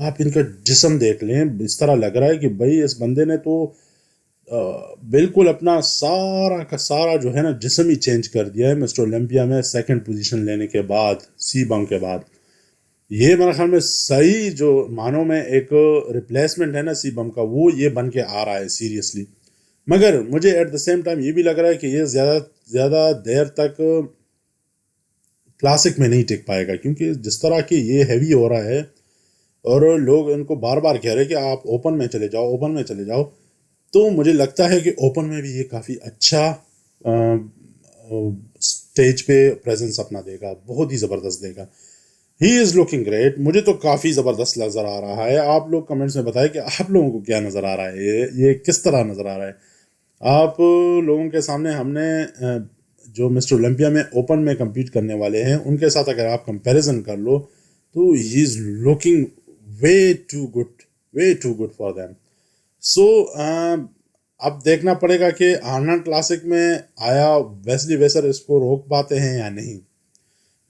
آپ ان کا جسم دیکھ لیں، اس طرح لگ رہا ہے کہ بھائی اس بندے نے تو بالکل اپنا سارا کا سارا جو ہے نا جسم ہی چینج کر دیا ہے مسٹر اولمپیا میں سیکنڈ پوزیشن لینے کے بعد، سی بم کے بعد. یہ میرے خیال میں صحیح جو معنوں میں ایک ریپلیسمنٹ ہے نا سی بم کا، وہ یہ بن کے آ رہا ہے سیریسلی. مگر مجھے ایٹ دا سیم ٹائم یہ بھی لگ رہا ہے کہ یہ زیادہ دیر تک کلاسک میں نہیں ٹک پائے گا، کیونکہ جس طرح کہ یہ ہیوی ہو رہا ہے اور لوگ ان کو بار بار کہہ رہے کہ آپ اوپن میں چلے جاؤ، اوپن میں چلے جاؤ، تو مجھے لگتا ہے کہ اوپن میں بھی یہ کافی اچھا اسٹیج پہ پریزنس اپنا دے گا، بہت ہی زبردست دے گا. ہی از لوکنگ گریٹ. مجھے تو کافی زبردست نظر آ رہا ہے. آپ لوگ کمنٹس میں بتائیں کہ آپ لوگوں کو کیا نظر آ رہا ہے، یہ کس طرح نظر آ رہا ہے. آپ لوگوں کے سامنے ہم نے جو مسٹر اولمپیا میں اوپن میں کمپیٹ کرنے والے ہیں ان کے ساتھ اگر آپ کمپیریزن کر لو تو he is looking way to good for them. So اب دیکھنا پڑے گا کہ آرنلڈ کلاسک میں آیا ویسلی ویسر اس کو روک پاتے ہیں یا نہیں.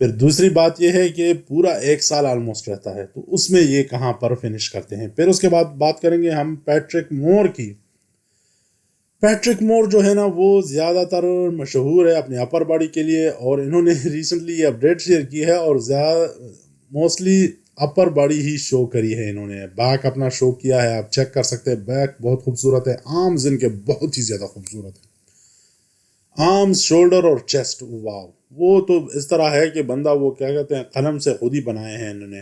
پھر دوسری بات یہ ہے کہ پورا 1 سال آلموسٹ رہتا ہے، تو اس میں یہ کہاں پر فنش کرتے ہیں. پھر اس کے بعد بات کریں گے ہم پیٹرک مور کی. پیٹرک مور جو ہے نا وہ زیادہ تر مشہور ہے اپنے اپر باڈی کے لیے، اور انہوں نے ریسنٹلی یہ اپڈیٹ شیئر کی ہے اور موسٹلی اپر باڈی ہی شو کری ہے. انہوں نے بیک اپنا شو کیا ہے، آپ چیک کر سکتے ہیں، بیک بہت خوبصورت ہے، آرمز ان کے بہت ہی زیادہ خوبصورت ہے، آرمز، شولڈر اور چیسٹ، واو. وہ تو اس طرح ہے کہ بندہ وہ کیا کہتے ہیں قلم سے خود ہی بنائے ہیں انہوں نے،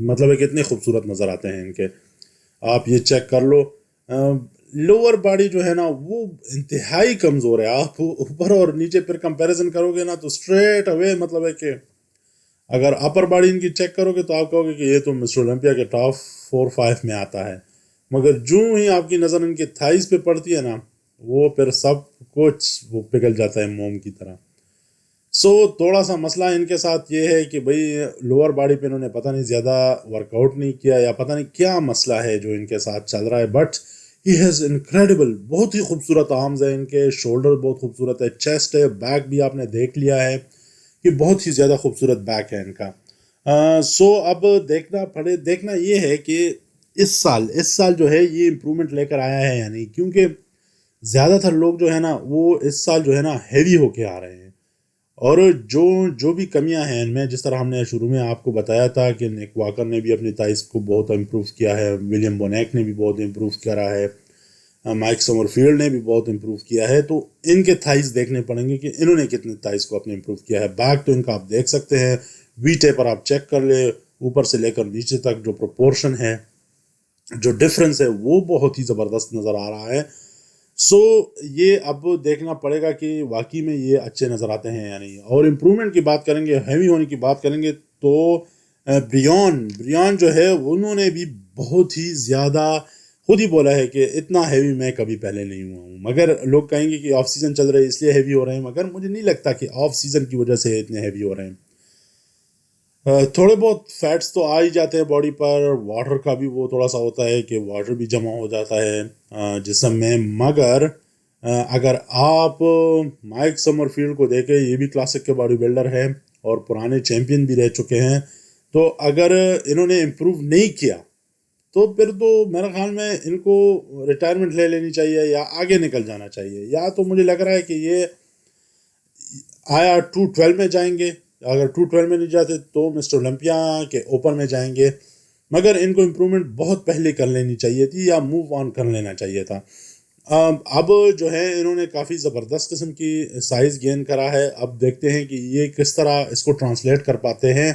مطلب ہے کتنے خوبصورت نظر آتے ہیں ان کے. آپ یہ چیک کر لو. لوور باڈی جو ہے نا وہ انتہائی کمزور ہے. آپ اوپر اور نیچے پھر کمپیریزن کرو گے نا تو اسٹریٹ اوے مطلب ہے کہ اگر اپر باڈی ان کی چیک کرو گے تو آپ کہو گے کہ یہ تو مسٹر اولمپیا کے ٹاپ 4-5 میں آتا ہے. مگر جو ہی آپ کی نظر ان کے تھائز پہ پڑتی ہے نا وہ پھر سب کچھ وہ پگھل جاتا ہے موم کی طرح. سو تھوڑا سا مسئلہ ان کے ساتھ یہ ہے کہ بھئی لوور باڈی پہ انہوں نے پتہ نہیں زیادہ ورک آؤٹ نہیں کیا یا پتہ نہیں کیا مسئلہ ہے جو ان کے ساتھ چل رہا ہے. بٹ ہی ہیز انکریڈیبل، بہت ہی خوبصورت آرمز ہے ان کے، شولڈر بہت خوبصورت ہے، چیسٹ ہے، بیک بھی آپ نے دیکھ لیا ہے کہ بہت ہی زیادہ خوبصورت بیک ہے ان کا. سو اب دیکھنا یہ ہے کہ اس سال جو ہے یہ امپرومنٹ لے کر آیا ہے یا نہیں، کیونکہ زیادہ تر لوگ جو ہے نا وہ اس سال جو ہے نا ہیوی ہو کے آ رہے ہیں، اور جو بھی کمیاں ہیں ان میں، جس طرح ہم نے شروع میں آپ کو بتایا تھا کہ نیک واکر نے بھی اپنی تائز کو بہت امپروو کیا ہے، ولیم بونیک نے بھی بہت امپروو کرا ہے، مائک سمر فیلڈ نے بھی بہت امپروو کیا ہے، تو ان کے تھائز دیکھنے پڑیں گے کہ انہوں نے کتنے تھائز کو اپنے امپروو کیا ہے. بیک تو ان کا آپ دیکھ سکتے ہیں، وی ٹے پر آپ چیک کر لیں، اوپر سے لے کر نیچے تک جو پروپورشن ہے، جو ڈفرنس ہے، وہ بہت ہی زبردست نظر آ رہا ہے. سو یہ اب دیکھنا پڑے گا کہ واقعی میں یہ اچھے نظر آتے ہیں یا نہیں. اور امپرومنٹ کی بات کریں گے، ہیوی ہونے کی بات کریں گے تو بریان جو ہے انہوں نے بھی بہت ہی زیادہ خود ہی بولا ہے کہ اتنا ہیوی میں کبھی پہلے نہیں ہوا ہوں. مگر لوگ کہیں گے کہ آف سیزن چل رہے ہیں اس لیے ہیوی ہو رہے ہیں، مگر مجھے نہیں لگتا کہ آف سیزن کی وجہ سے اتنے ہیوی ہو رہے ہیں. تھوڑے بہت فیٹس تو آ ہی جاتے ہیں باڈی پر، واٹر کا بھی وہ تھوڑا سا ہوتا ہے کہ واٹر بھی جمع ہو جاتا ہے جسم میں. مگر اگر آپ مائک سمر فیلڈ کو دیکھیں، یہ بھی کلاسک کے باڈی بلڈر ہیں اور پرانے چیمپئن بھی رہ چکے ہیں، تو اگر انہوں نے امپروو نہیں کیا تو پھر تو میرے خیال میں ان کو ریٹائرمنٹ لے لینی چاہیے یا آگے نکل جانا چاہیے. یا تو مجھے لگ رہا ہے کہ یہ آیا 212 میں جائیں گے، اگر 212 میں نہیں جاتے تو مسٹر اولمپیا کے اوپن میں جائیں گے. مگر ان کو امپرومنٹ بہت پہلے کر لینی چاہیے تھی یا موو آن کر لینا چاہیے تھا. اب جو ہے انہوں نے کافی زبردست قسم کی سائز گین کرا ہے. اب دیکھتے ہیں کہ یہ کس طرح اس کو ٹرانسلیٹ کر پاتے ہیں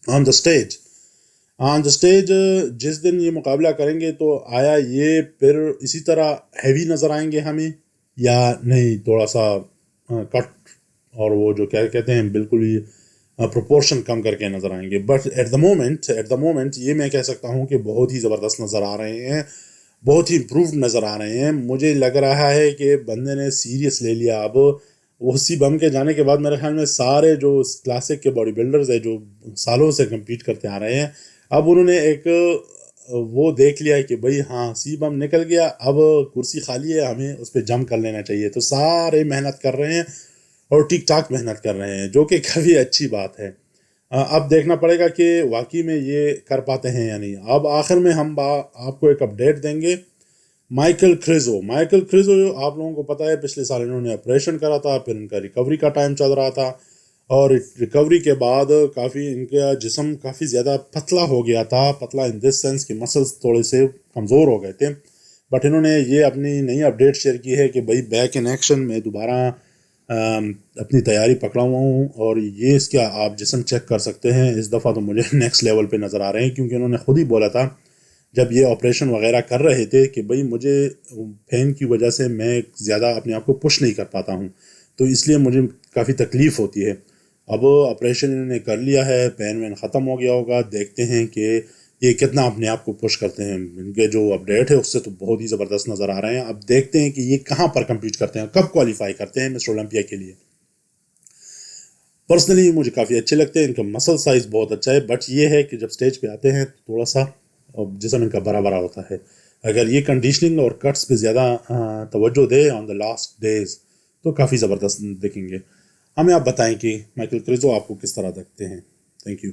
آن دا اسٹیج. جس دن یہ مقابلہ کریں گے تو آیا یہ پھر اسی طرح ہیوی نظر آئیں گے ہمیں یا نہیں، تھوڑا سا کٹ اور وہ جو کیا کہتے ہیں بالکل ہی پروپورشن کم کر کے نظر آئیں گے. بٹ ایٹ دا مومنٹ یہ میں کہہ سکتا ہوں کہ بہت ہی زبردست نظر آ رہے ہیں، بہت ہی امپرووڈ نظر آ رہے ہیں. مجھے لگ رہا ہے کہ بندے نے سیریس لے لیا. اب وہ سی بم کے جانے کے بعد میرے خیال میں سارے جو کلاسک کے باڈی بلڈرز ہیں جو سالوں سے کمپیٹ کرتے آ رہے ہیں، اب انہوں نے ایک وہ دیکھ لیا کہ بھئی ہاں سی بم نکل گیا، اب کرسی خالی ہے، ہمیں اس پہ جم کر لینا چاہیے. تو سارے محنت کر رہے ہیں اور ٹھیک ٹھاک محنت کر رہے ہیں، جو کہ کافی اچھی بات ہے. اب دیکھنا پڑے گا کہ واقعی میں یہ کر پاتے ہیں یا نہیں. اب آخر میں ہم آپ کو ایک اپڈیٹ دیں گے. مائیکل کریزو جو آپ لوگوں کو پتہ ہے پچھلے سال انہوں نے آپریشن کرا تھا، پھر ان کا ریکوری کا ٹائم چل رہا تھا، اور ریکوری کے بعد کافی ان کا جسم کافی زیادہ پتلا ہو گیا تھا. پتلا ان دس سینس کہ مسلس تھوڑے سے کمزور ہو گئے تھے. بٹ انہوں نے یہ اپنی نئی اپڈیٹ شیئر کی ہے کہ بھائی بیک ان ایکشن میں دوبارہ اپنی تیاری پکڑا ہوا ہوں، اور یہ اس کا آپ جسم چیک کر سکتے ہیں. اس دفعہ تو مجھے نیکسٹ لیول پہ نظر آ رہے ہیں، کیونکہ انہوں نے خود ہی بولا تھا جب یہ آپریشن وغیرہ کر رہے تھے کہ بھائی مجھے پین کی وجہ سے میں زیادہ اپنے آپ کو پش نہیں کر پاتا ہوں، تو اس لیے مجھے کافی تکلیف ہوتی ہے. اب آپریشن انہوں نے کر لیا ہے، پین وین ختم ہو گیا ہوگا. دیکھتے ہیں کہ یہ کتنا اپنے آپ کو پش کرتے ہیں. ان کے جو اپڈیٹ ہے اس سے تو بہت ہی زبردست نظر آ رہے ہیں. اب دیکھتے ہیں کہ یہ کہاں پر کمپیٹ کرتے ہیں، کب کوالیفائی کرتے ہیں مسٹر اولمپیا کے لیے. پرسنلی مجھے کافی اچھے لگتے ہیں، ان کا مسل سائز بہت اچھا ہے. بٹ یہ ہے کہ جب سٹیج پہ آتے ہیں تو تھوڑا سا جسم ان کا بڑا بڑا ہوتا ہے. اگر یہ کنڈیشننگ اور کٹس پہ زیادہ توجہ دے آن دا لاسٹ ڈیز تو کافی زبردست دیکھیں گے. ہمیں آپ بتائیں کہ مائیکل کریزو آپ کو کس طرح دیکھتے ہیں. Thank you.